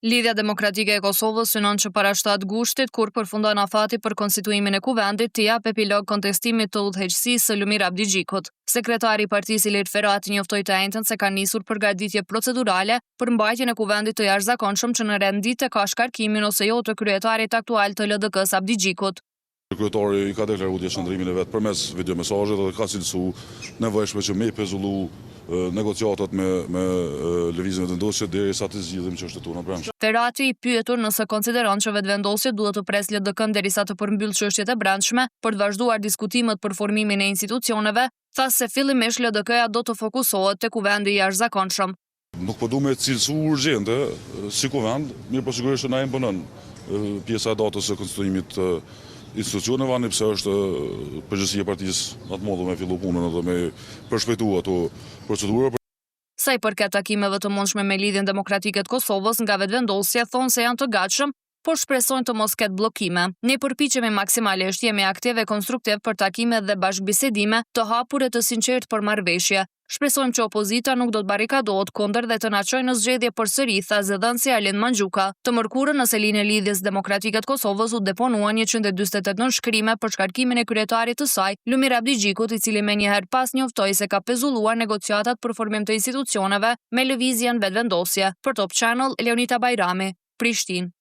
Lidhja Demokratike e Kosovës synon që para 7 gushtit, kur përfundon afati për konstituimin e kuvendit, t'i jap epilog kontestimit të udhëheqësisë së Lumir Abdigjikut. Sekretari i partisë Ilir Ferati njoftoi të njëjtën se ka nisur përgatitje procedurale për mbajtjen e kuvendit të jashtëzakonshëm që në rendite ka shkarkimin ose jo të kryetarit aktual të LDK-s Abdigjikut. Kryetari i ka deklaruar qëndrimin e vet përmes videomesazhet dhe ka cilësu nevojshme që me pezullu negociatat me lëvizjen e vendosjes derisa të zgjidhim çështën tonë brendshme. Ferati i pyetur nëse konsideron që vendosja duhet të presë LDK-n derisa të përmbyll çështjet e brendshme për të vazhduar diskutimet për formimin e institucioneve, tha se fillimisht LDK-ja do të fokusohet te kuvendi i jashtëzakonshëm. Nuk po du me cilësu urgjente si kuvend, mirë po sigurisht na imponon pjesa e datës së konstituimit institucioneve, ani pse është përgjegjësia e partisë në atë modo me fillu punën edhe me përshpejtu ato procedura. Sa i përket takimeve të mundshme me Lidhjen Demokratike të Kosovës, nga vetëvendosja thonë se janë të gatshëm, por shpresojnë të mos ketë bllokime. Ne përpiqemi maksimalisht, jemi aktiv e konstruktiv për takime dhe bashkëbisedime të hapur e të sinqertë për marrëveshje. Shpresojmë që opozita nuk do të barrikadohet kundër dhe të na çojë në zgjedhje përsëri, tha zëdhënësi Arlind Mandxuka. Të mërkurën në selinë e Lidhjes Demokratike të Kosovës u deponuan 148 nënshkrime për shkarkimin e kryetarit të saj, Lumir Abdigjikut, i cili menjëherë pas njoftoi se ka pezulluar negociatat për formim të institucioneve me lëvizjen vetëvendosje. Për Top Channel, Leonita Bajrami, Prishtinë.